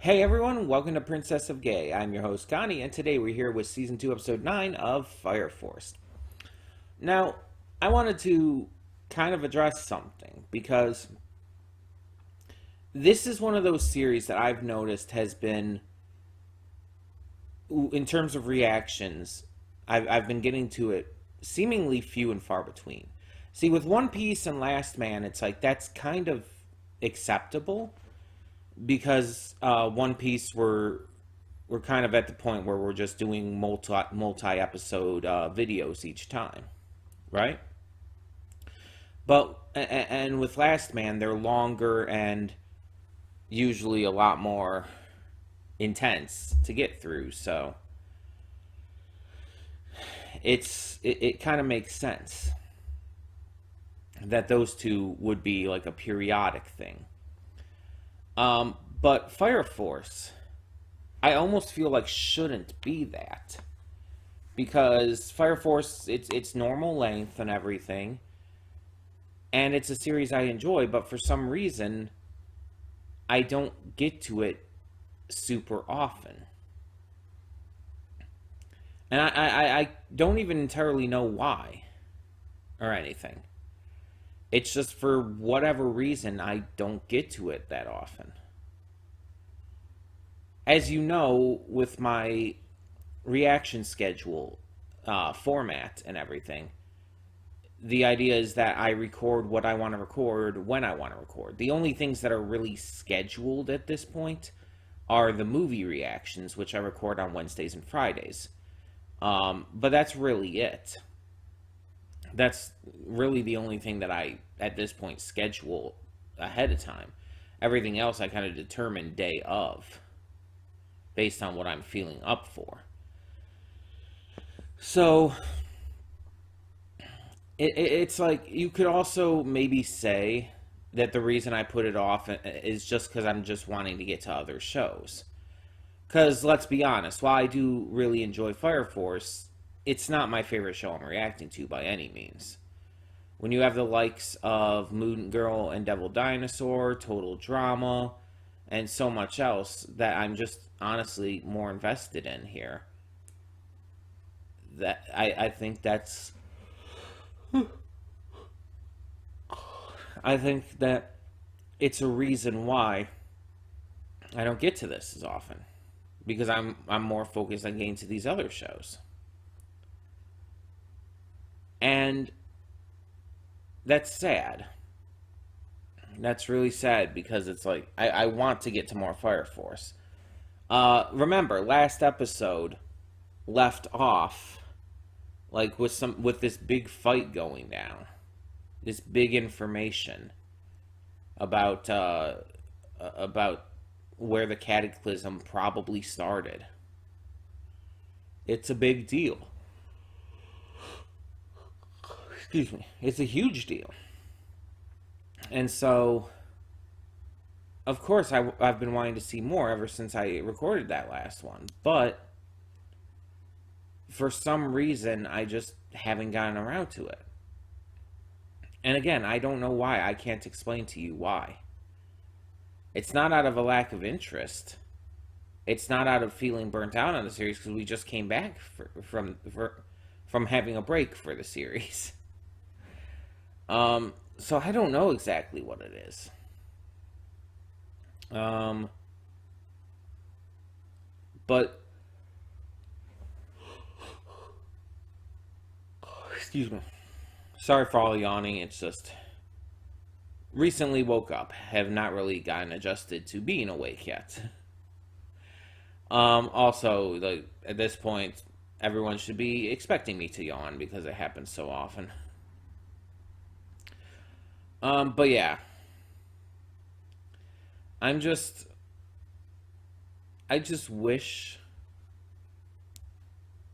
Hey everyone, welcome to Princess of Gay. I'm your host Connie, and today we're here with Season 2, Episode 9 of Fire Force. Now, I wanted to kind of address something because this is one of those series that I've noticed has been, in terms of reactions, I've been getting to it seemingly few and far between. See, with One Piece and Last Man, it's like that's kind of acceptable because One Piece we're kind of at the point where we're just doing multi episode videos each time, right? But and with Last Man, they're longer and usually a lot more intense to get through. So it kind of makes sense that those two would be like a periodic thing. But Fire Force, I almost feel like shouldn't be that because Fire Force it's normal length and everything, and it's a series I enjoy. But for some reason, I don't get to it super often, and I don't even entirely know why or anything. It's just for whatever reason I don't get to it that often. As you know, with my reaction schedule format and everything, the idea is that I record what I want to record when I want to record. The only things that are really scheduled at this point are the movie reactions, which I record on Wednesdays and Fridays. But that's really it. That's really the only thing that I, at this point, schedule ahead of time. Everything else I kind of determine day of, based on what I'm feeling up for. So, it's like, you could also maybe say that the reason I put it off is just because I'm just wanting to get to other shows. Because, let's be honest, while I do really enjoy Fire Force, it's not my favorite show I'm reacting to by any means. When you have the likes of Mutant Girl and Devil Dinosaur, Total Drama, and so much else that I'm just honestly more invested in here, that I think that's I think that it's a reason why I don't get to this as often, because I'm more focused on getting to these other shows. And that's sad. That's really sad because it's like I want to get to more Fire Force. Remember, last episode left off like with this big fight going down, this big information about where the cataclysm probably started. It's a big deal. Excuse me. It's a huge deal. And so, of course, I've been wanting to see more ever since I recorded that last one. But for some reason, I just haven't gotten around to it. And again, I don't know why. I can't explain to you why. It's not out of a lack of interest. It's not out of feeling burnt out on the series because we just came back from having a break for the series. So I don't know exactly what it is. But excuse me. Sorry for all yawning. It's just recently woke up. Have not really gotten adjusted to being awake yet. Also, like at this point, everyone should be expecting me to yawn because it happens so often. But yeah, I'm just, I just wish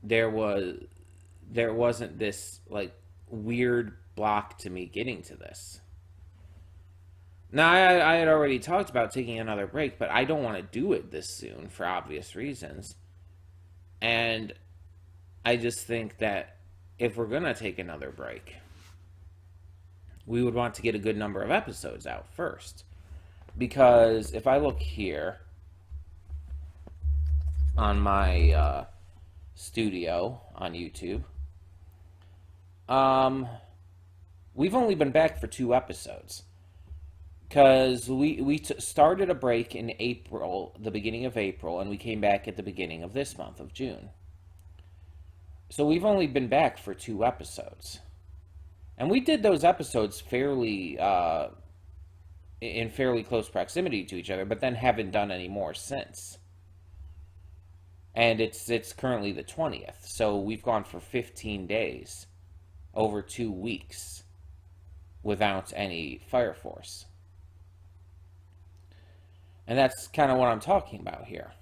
there wasn't this like weird block to me getting to this. Now, I had already talked about taking another break, but I don't want to do it this soon for obvious reasons. And I just think that if we're gonna take another break, we would want to get a good number of episodes out first. Because if I look here, on my studio on YouTube. We've only been back for 2 episodes because we started a break in April, the beginning of April, and we came back at the beginning of this month of June. So we've only been back for 2 episodes, and we did those episodes fairly in fairly close proximity to each other, but then haven't done any more since. And it's currently the 20th, so we've gone for 15 days, over 2 weeks, without any Fire Force. And that's kind of what I'm talking about here.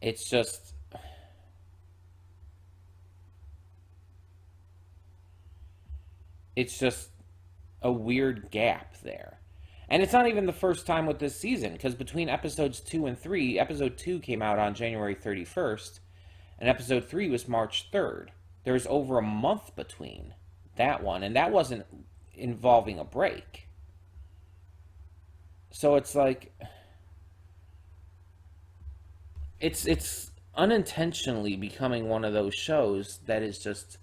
It's just... It's just a weird gap there. And it's not even the first time with this season, because between episodes 2 and 3, episode 2 came out on January 31st, and episode 3 was March 3rd. There's over a month between that one, and that wasn't involving a break. So it's like... It's unintentionally becoming one of those shows that is just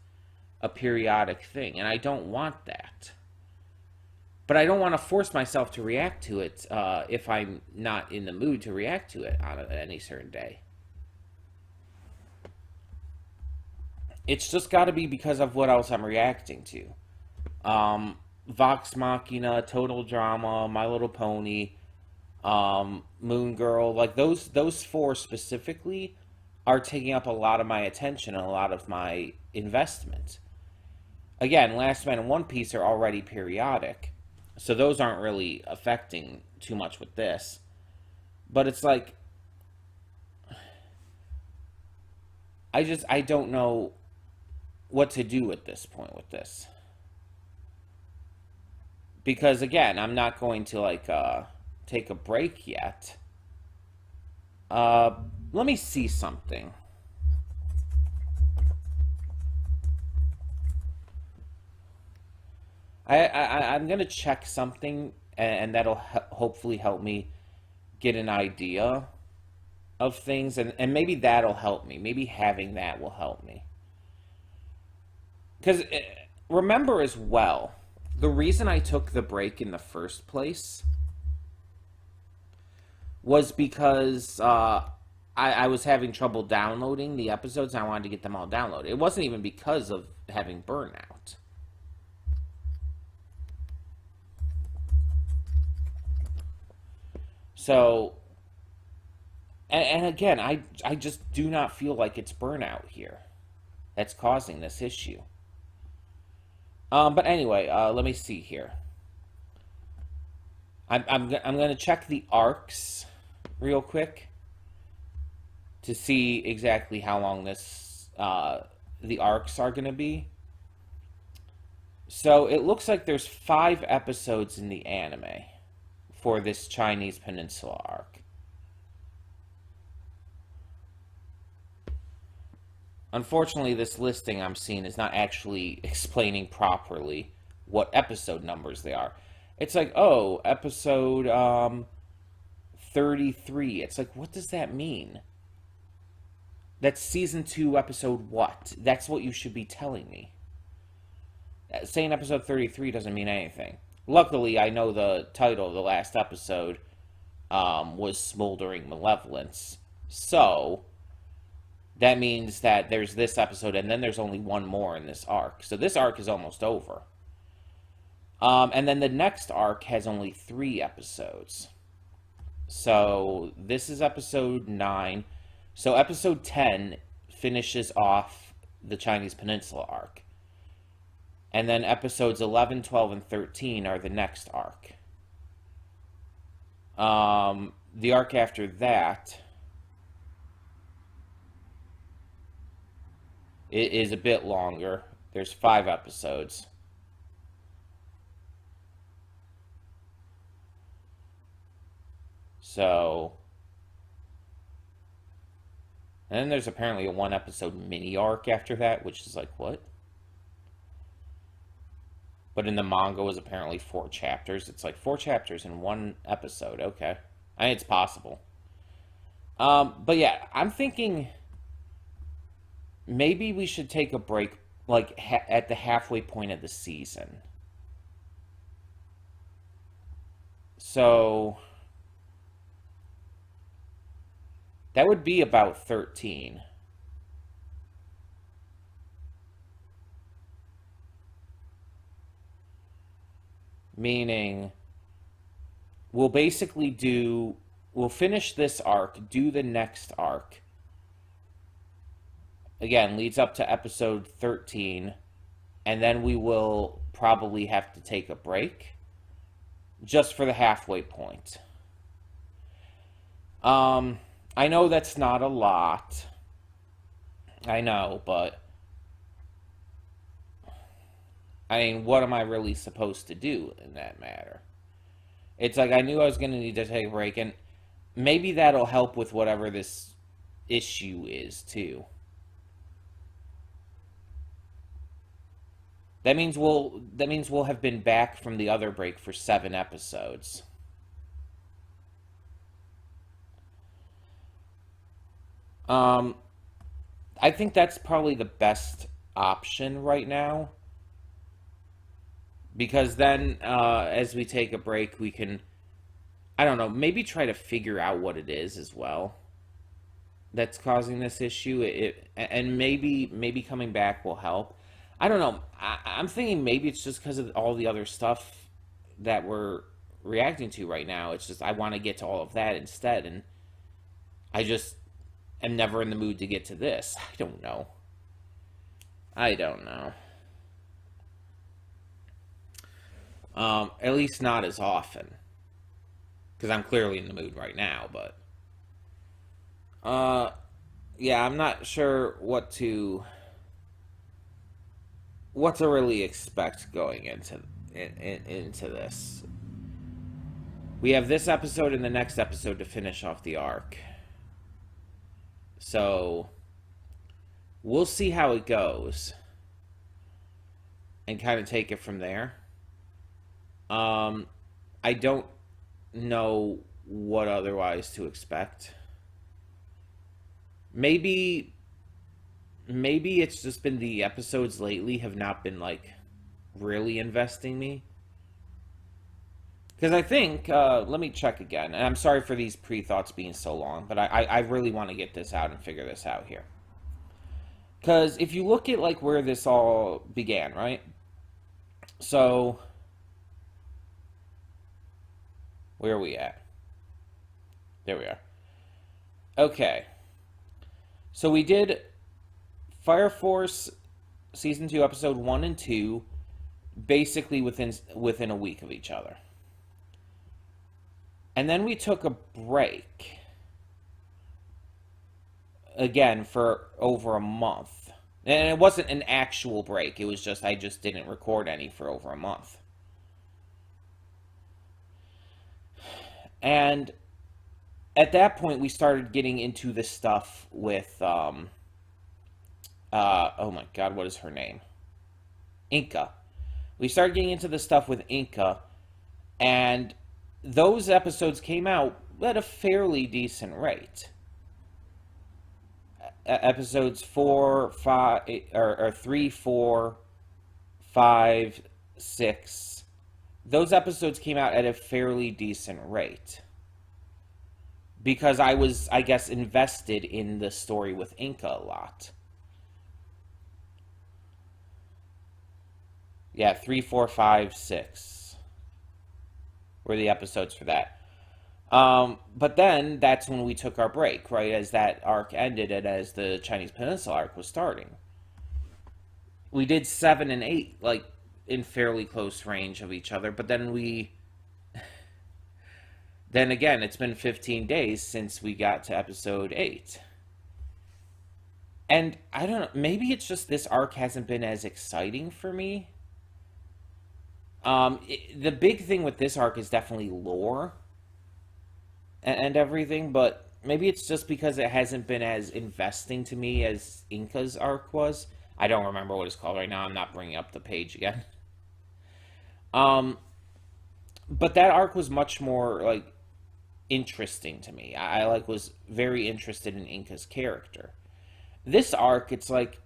a periodic thing, and I don't want that. But I don't want to force myself to react to it if I'm not in the mood to react to it on any certain day. It's just got to be because of what else I'm reacting to. Vox Machina, Total Drama, My Little Pony, Moon Girl, like those 4 specifically are taking up a lot of my attention and a lot of my investment. Again, Last Man in One Piece are already periodic, so those aren't really affecting too much with this. But it's like, I don't know what to do at this point with this. Because again, I'm not going to take a break yet. Let me see something. I'm going to check something, and that'll hopefully help me get an idea of things, and maybe that'll help me. Maybe having that will help me. Because remember as well, the reason I took the break in the first place was because I was having trouble downloading the episodes, and I wanted to get them all downloaded. It wasn't even because of having burnout. So, and again, I just do not feel like it's burnout here that's causing this issue. But anyway, let me see here. I'm going to check the arcs real quick to see exactly how long the arcs are going to be. So it looks like there's 5 episodes in the anime for this Chinese Peninsula arc. Unfortunately, this listing I'm seeing is not actually explaining properly what episode numbers they are. It's like, oh, episode 33. It's like, what does that mean? That's season 2, episode what? That's what you should be telling me. Saying episode 33 doesn't mean anything. Luckily, I know the title of the last episode was Smoldering Malevolence. So, that means that there's this episode, and then there's only one more in this arc. So this arc is almost over. And then the next arc has only 3 episodes. So this is episode 9. So episode 10 finishes off the Chinese Peninsula arc. And then episodes 11, 12, and 13 are the next arc. The arc after that it is a bit longer. There's 5 episodes. So, and then there's apparently a 1 episode mini arc after that, which is like, what? But in the manga was apparently 4 chapters. It's like 4 chapters in 1 episode. Okay. I mean, it's possible. But yeah, I'm thinking maybe we should take a break, like at the halfway point of the season. So that would be about 13. Meaning, we'll basically we'll finish this arc, do the next arc. Again, leads up to episode 13, and then we will probably have to take a break just for the halfway point. I know that's not a lot. I know, but I mean, what am I really supposed to do in that matter? It's like I knew I was going to need to take a break, and maybe that'll help with whatever this issue is, too. That means we'll have been back from the other break for 7 episodes. Um, I think that's probably the best option right now because then, as we take a break, we can, I don't know, maybe try to figure out what it is as well that's causing this issue. And maybe coming back will help. I don't know. I'm thinking maybe it's just because of all the other stuff that we're reacting to right now. It's just I want to get to all of that instead, and I just am never in the mood to get to this. I don't know. I don't know. At least not as often, because I'm clearly in the mood right now. But uh, yeah, I'm not sure what to really expect going into this. We have this episode and the next episode to finish off the arc. So we'll see how it goes and kind of take it from there. I don't know what otherwise to expect. Maybe maybe it's just been the episodes lately have not been like really investing me. Because I think, let me check again. And I'm sorry for these pre thoughts being so long, but I really want to get this out and figure this out here. Because if you look at like where this all began, right? So, where are we at? There we are. Okay. So we did Fire Force season 2, episode 1 and 2, basically within a week of each other. And then we took a break again for over a month. And it wasn't an actual break. It was just I just didn't record any for over a month. And at that point we started getting into the stuff with oh my god, what is her name? Inca. We started getting into the stuff with Inca, and those episodes came out at a fairly decent rate. Episodes 4, 5, or 3, 4, 5, 6. Those episodes came out at a fairly decent rate. Because I was, I guess, invested in the story with Inca a lot. Yeah, 3, 4, 5, 6 were the episodes for that. But then that's when we took our break, right? As that arc ended and as the Chinese Peninsula arc was starting. We did 7 and 8, like, in fairly close range of each other, but then again, it's been 15 days since we got to episode 8. And I don't know, maybe it's just this arc hasn't been as exciting for me. The big thing with this arc is definitely lore and everything, but maybe it's just because it hasn't been as investing to me as Inca's arc was. I don't remember what it's called right now. I'm not bringing up the page again. Um, but that arc was much more like interesting to me. I like was very interested in Inca's character. This arc, it's like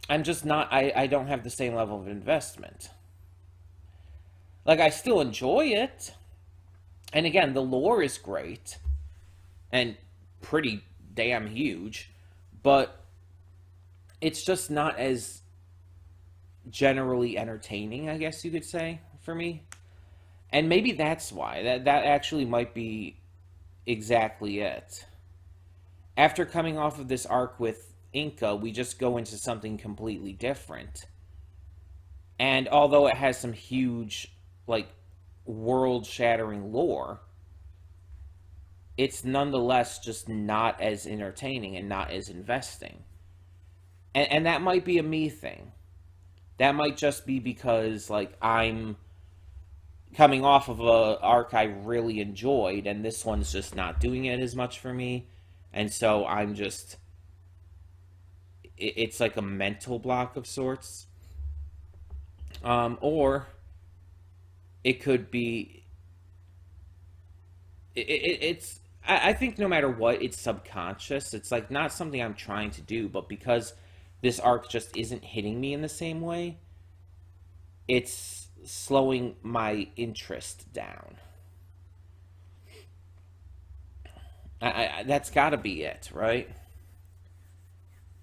I'm just not. I don't have the same level of investment. Like, I still enjoy it, and again, the lore is great and pretty damn huge, but it's just not as generally entertaining, I guess you could say, for me. And maybe that's why. That actually might be exactly it. After coming off of this arc with Inca, we just go into something completely different. And although it has some huge, like, world-shattering lore, it's nonetheless just not as entertaining and not as investing. And that might be a me thing. That might just be because, like, I'm coming off of a arc I really enjoyed, and this one's just not doing it as much for me. And so I'm just... It's like a mental block of sorts. Or it could be... It's... I think no matter what, it's subconscious. It's like not something I'm trying to do, but because this arc just isn't hitting me in the same way, it's slowing my interest down. That's got to be it, right?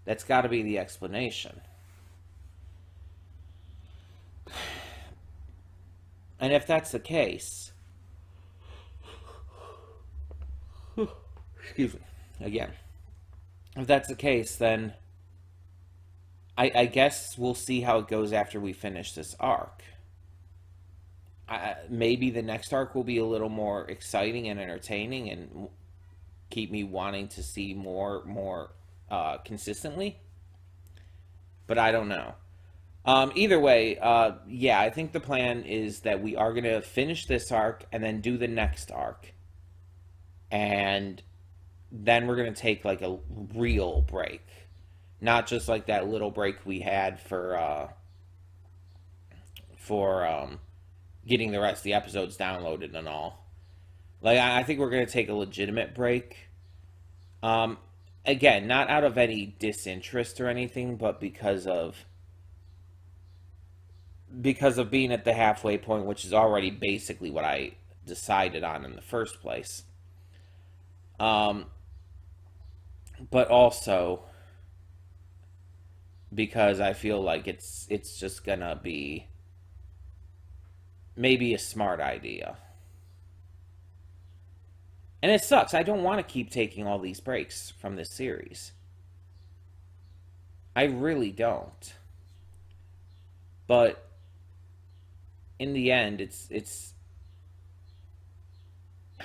That's got to be the explanation. And if that's the case... Excuse me. Again. If that's the case, then I guess we'll see how it goes after we finish this arc. Maybe the next arc will be a little more exciting and entertaining and keep me wanting to see more consistently. But I don't know. Either way, yeah, I think the plan is that we are going to finish this arc and then do the next arc. And then we're going to take like a real break. Not just like that little break we had for getting the rest of the episodes downloaded and all. Like, I think we're going to take a legitimate break. Again, not out of any disinterest or anything, but because of being at the halfway point, which is already basically what I decided on in the first place. But also because I feel like it's just gonna be maybe a smart idea. And it sucks. I don't want to keep taking all these breaks from this series. I really don't. But in the end, it's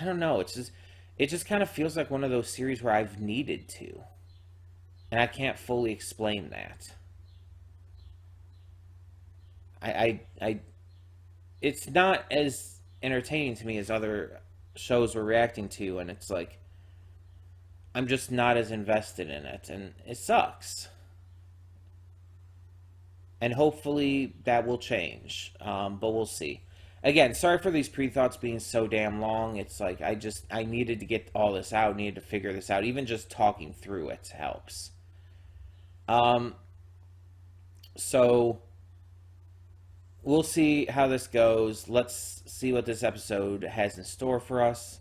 I don't know, it just kind of feels like one of those series where I've needed to. And I can't fully explain that. It's not as entertaining to me as other shows we're reacting to, and it's like I'm just not as invested in it, and it sucks. And hopefully that will change, but we'll see. Again, sorry for these pre-thoughts being so damn long. It's like I needed to get all this out, needed to figure this out. Even just talking through it helps. So we'll see how this goes. Let's see what this episode has in store for us.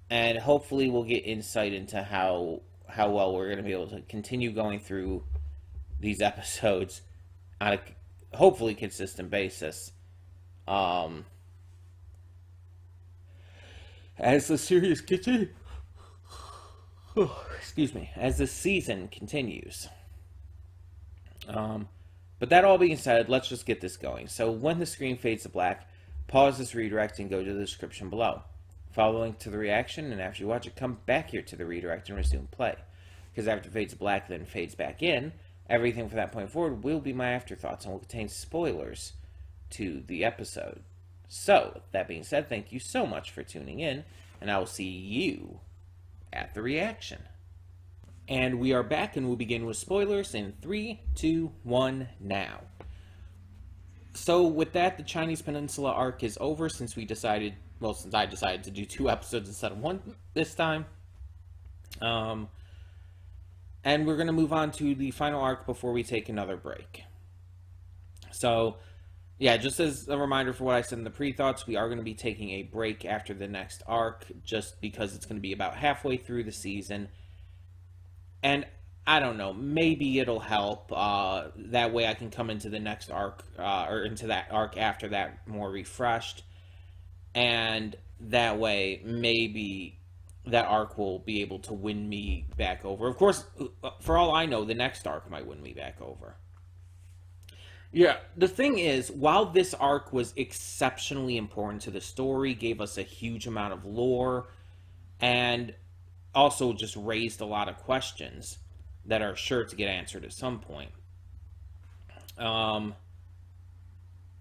And hopefully we'll get insight into how well we're going to be able to continue going through these episodes on a hopefully consistent basis. As the series continues, excuse me, as the season continues. But that all being said, let's just get this going. So when the screen fades to black, pause this redirect and go to the description below. Follow the link to the reaction, and after you watch it, come back here to the redirect and resume play. Because after it fades to black, then fades back in, everything from that point forward will be my afterthoughts and will contain spoilers to the episode. So, that being said, thank you so much for tuning in, and I will see you at the reaction. And we are back, and we'll begin with spoilers in 3, 2, 1, now. So, with that, the Chinese Peninsula arc is over since we decided Well, since I decided to do 2 episodes instead of one this time. And we're going to move on to the final arc before we take another break. So, yeah, just as a reminder for what I said in the pre-thoughts, we are going to be taking a break after the next arc, just because it's going to be about halfway through the season. And I don't know, maybe it'll help. That way I can come into the next arc, or into that arc after that more refreshed. And that way, maybe that arc will be able to win me back over. Of course, for all I know, the next arc might win me back over. Yeah, the thing is, while this arc was exceptionally important to the story, gave us a huge amount of lore, and also just raised a lot of questions that are sure to get answered at some point.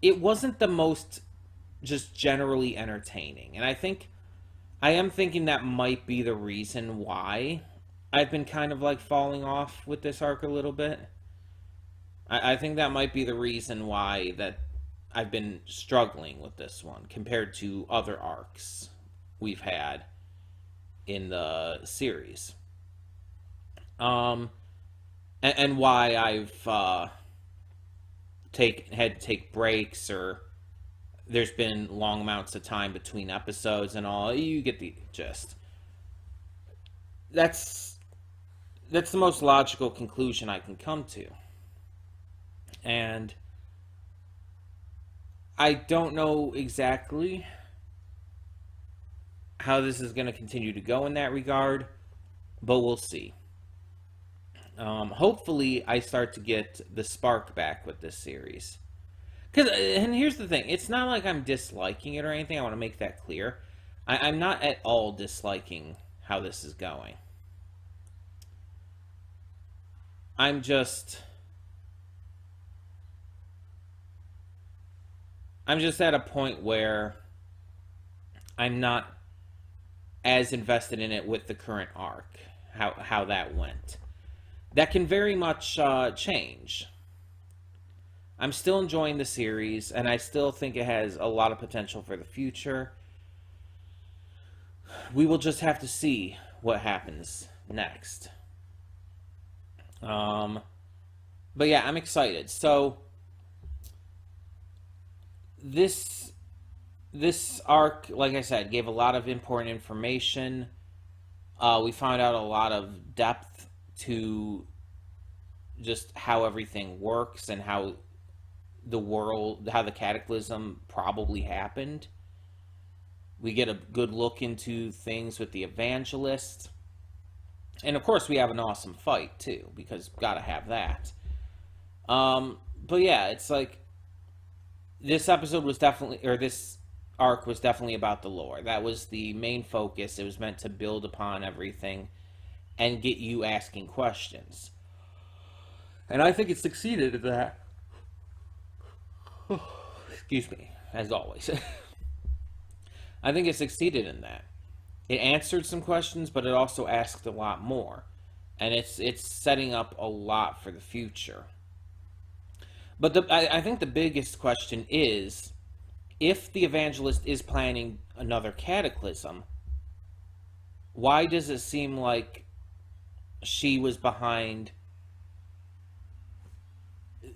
It wasn't the most just generally entertaining, and I am thinking that might be the reason why I've been kind of like falling off with this arc a little bit. I think that might be the reason why that I've been struggling with this one compared to other arcs we've had in the series. And why I've had to take breaks, or there's been long amounts of time between episodes and all. You get the gist. That's the most logical conclusion I can come to. And I don't know exactly how this is going to continue to go in that regard, but we'll see. Hopefully I start to get the spark back with this series. And here's the thing, it's not like I'm disliking it or anything, I want to make that clear. I'm not at all disliking how this is going. I'm just at a point where I'm not as invested in it with the current arc, how that went. That can very much change. I'm still enjoying the series, and I still think it has a lot of potential for the future. We will just have to see what happens next. But yeah, I'm excited. So this arc, like I said, gave a lot of important information. We found out a lot of depth to just how everything works and how the cataclysm probably happened. We get a good look into things with the evangelist. And of course we have an awesome fight too, because gotta have that. But yeah, it's like this arc was definitely about the lore. That was the main focus. It was meant to build upon everything and get you asking questions. And I think it succeeded at that. Excuse me, as always. I think it succeeded in that. It answered some questions, but it also asked a lot more. And it's setting up a lot for the future. But I think the biggest question is, if the evangelist is planning another cataclysm, why does it seem like she was behind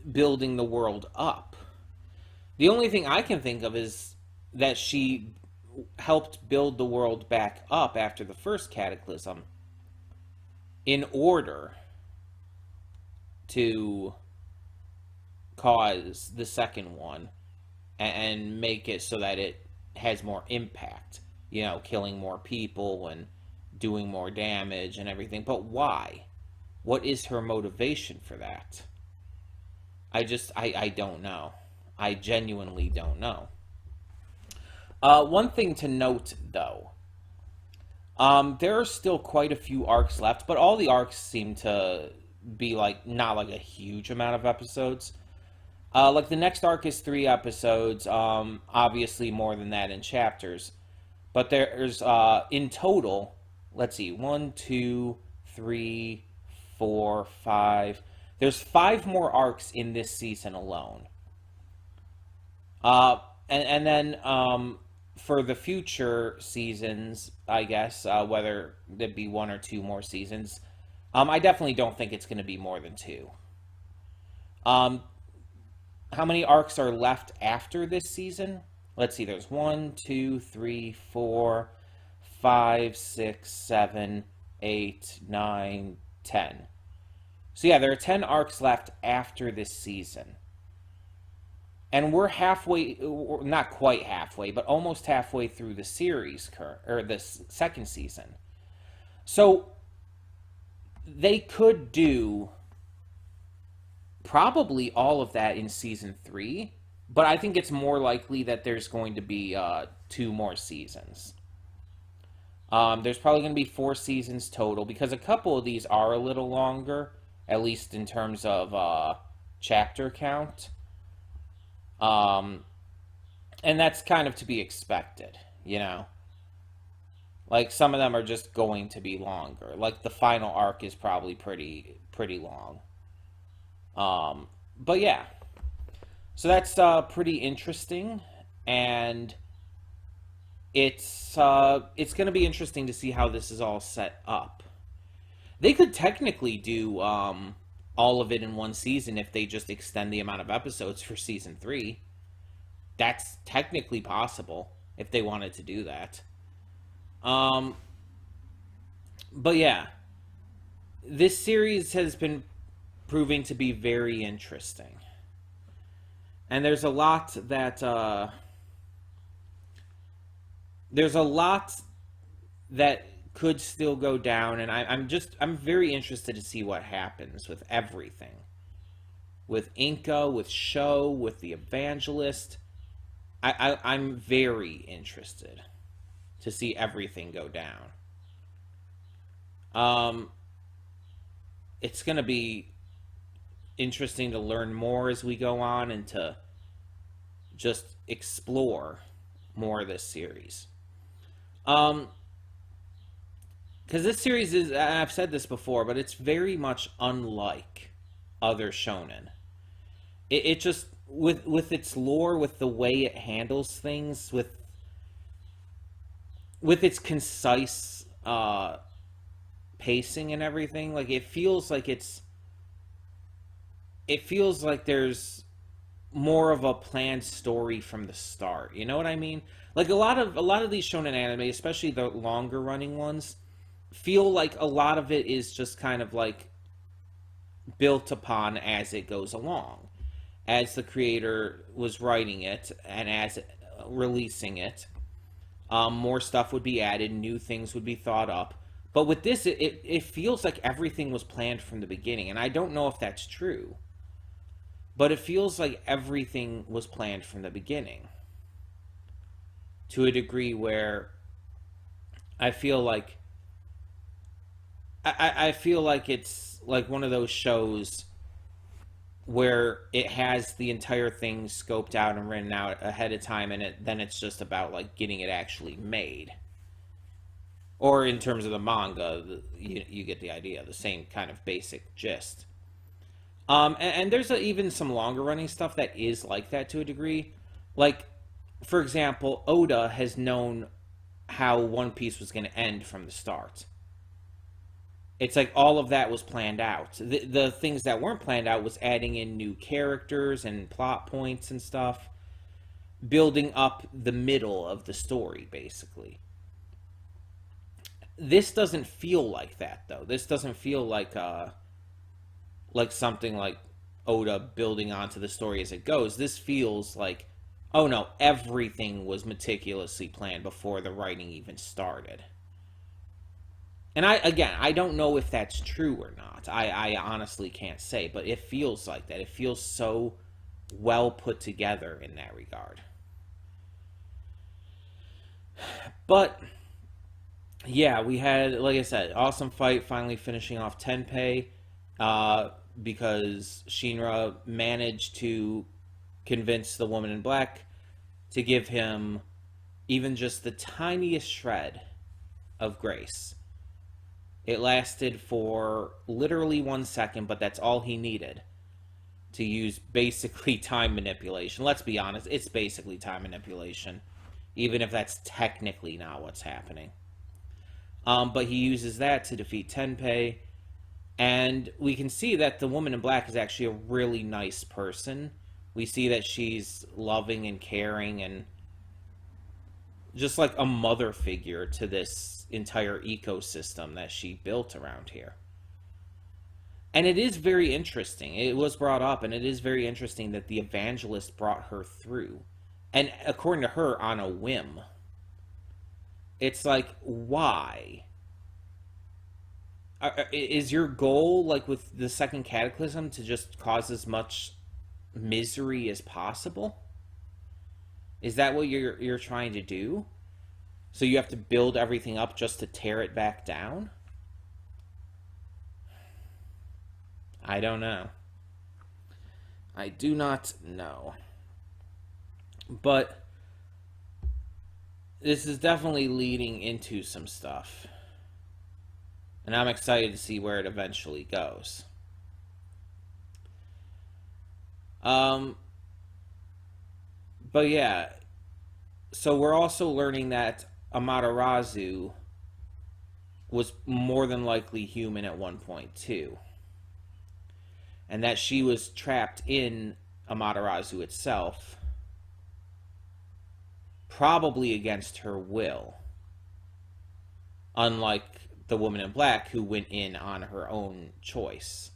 building the world up? The only thing I can think of is that she helped build the world back up after the first cataclysm in order to cause the second one and make it so that it has more impact, killing more people and doing more damage and everything. But why? What is her motivation for that? I don't know. I genuinely don't know. One thing to note, though, there are still quite a few arcs left, but all the arcs seem to be not a huge amount of episodes. The next arc is 3 episodes, obviously more than that in chapters. But there's, in total, let's see, 1, 2, 3, 4, 5. There's 5 more arcs in this season alone. And then for the future seasons, I guess, whether there be one or two more seasons, I definitely don't think it's going to be more than two. Um, how many arcs are left after this season? Let's see. There's 1, 2, 3, 4, 5, 6, 7, 8, 9, 10. So yeah, there are 10 arcs left after this season. And we're halfway, not quite halfway, but almost halfway through the series, or the second season. So they could do probably all of that in season 3, but I think it's more likely that there's going to be two more seasons. There's probably going to be 4 seasons total because a couple of these are a little longer, at least in terms of chapter count. And that's kind of to be expected, you know? Like, some of them are just going to be longer. Like, the final arc is probably pretty long. But yeah. So that's pretty interesting, and it's going to be interesting to see how this is all set up. They could technically do all of it in one season if they just extend the amount of episodes for season 3. That's technically possible if they wanted to do that. But yeah, this series has been proving to be very interesting. And there's a lot that could still go down, and I'm very interested to see what happens with everything. With Inca, with Show, with the Evangelist. I'm very interested to see everything go down. It's going to be interesting to learn more as we go on and to just explore more of this series. Because this series is, I've said this before, but it's very much unlike other shonen. It just, with its lore, with the way it handles things, with its concise pacing and everything, like it feels like there's more of a planned story from the start. You know what I mean? Like a lot of these shonen anime, especially the longer running ones, feel like a lot of it is just kind of like built upon as it goes along, as the creator was writing it and as releasing it. More stuff would be added, new things would be thought up. But with this, it feels like everything was planned from the beginning, and I don't know if that's true. But it feels like everything was planned from the beginning. To a degree where I feel like I feel like it's like one of those shows where it has the entire thing scoped out and written out ahead of time, and then it's just about like getting it actually made. Or in terms of the manga, you get the idea, the same kind of basic gist. And there's even some longer running stuff that is like that to a degree. Like, for example, Oda has known how One Piece was going to end from the start. It's like all of that was planned out. The things that weren't planned out was adding in new characters and plot points and stuff, building up the middle of the story, basically. This doesn't feel like that, though. This doesn't feel like something like Oda building onto the story as it goes. This feels like, oh no, everything was meticulously planned before the writing even started. And I don't know if that's true or not. I honestly can't say, but it feels like that. It feels so well put together in that regard. But yeah, we had, like I said, awesome fight, finally finishing off Tenpei, because Shinra managed to convince the woman in black to give him even just the tiniest shred of grace. It lasted for literally 1 second, but that's all he needed to use basically time manipulation. Let's be honest, it's basically time manipulation. even if that's technically not what's happening. But he uses that to defeat Tenpei, and we can see that the woman in black is actually a really nice person. We see that she's loving and caring and just like a mother figure to this entire ecosystem that she built around here. And it is very interesting. It was brought up, and it is very interesting that the evangelist brought her through. And according to her, on a whim. It's like, why? Is your goal, like with the second cataclysm, to just cause as much misery as possible? Is that what you're trying to do? So you have to build everything up just to tear it back down? I don't know. I do not know. But this is definitely leading into some stuff. And I'm excited to see where it eventually goes. But yeah, so we're also learning that Amaterasu was more than likely human at one point too. And that she was trapped in Amaterasu itself, probably against her will. Unlike the woman in black, who went in on her own choice.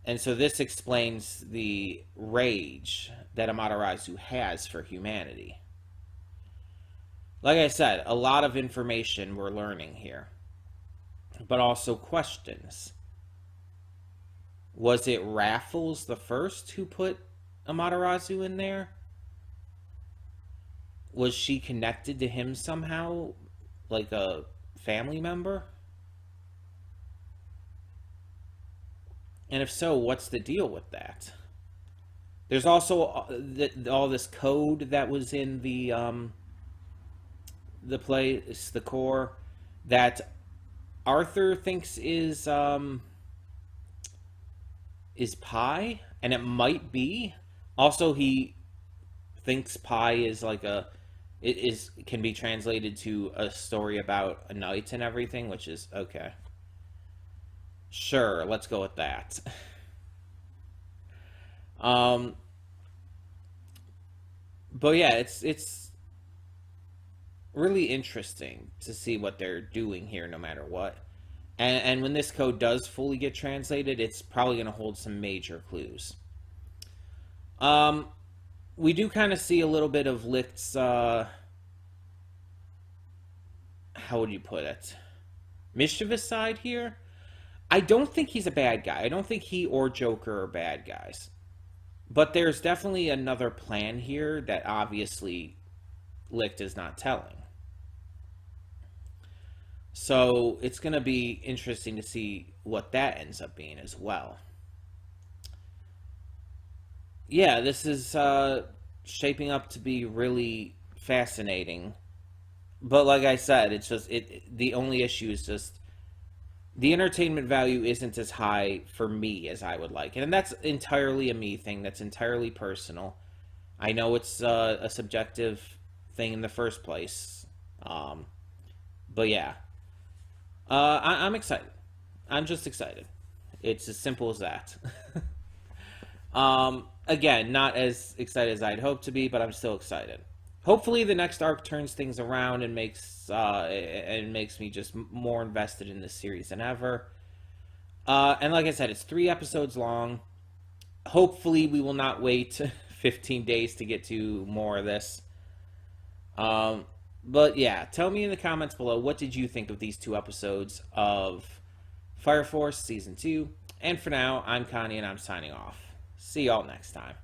And so this explains the rage that Amaterasu has for humanity. Like I said, a lot of information we're learning here, but also questions. Was it Raffles the first who put Amaterasu in there? Was she connected to him somehow, like a family member? And if so, what's the deal with that? There's also all this code that was in the place, the core, that Arthur thinks is pi, and it might be. Also, he thinks pi is like can be translated to a story about a knight and everything, which is okay. Sure, let's go with that. But yeah, it's really interesting to see what they're doing here, no matter what. And when this code does fully get translated, it's probably going to hold some major clues. We do kind of see a little bit of Licht's, how would you put it, mischievous side here. I don't think he's a bad guy. I don't think he or Joker are bad guys. But there's definitely another plan here that obviously Licht is not telling. So it's going to be interesting to see what that ends up being as well. Yeah, this is shaping up to be really fascinating. But like I said, it's just the only issue is just the entertainment value isn't as high for me as I would like. And that's entirely a me thing. That's entirely personal. I know it's a subjective thing in the first place. But yeah. I'm excited. I'm just excited. It's as simple as that. Again, not as excited as I'd hoped to be, but I'm still excited. Hopefully the next arc turns things around and makes me just more invested in this series than ever. And like I said, it's 3 episodes long. Hopefully we will not wait 15 days to get to more of this. But yeah, tell me in the comments below, what did you think of these 2 episodes of Fire Force Season 2? And for now, I'm Connie and I'm signing off. See y'all next time.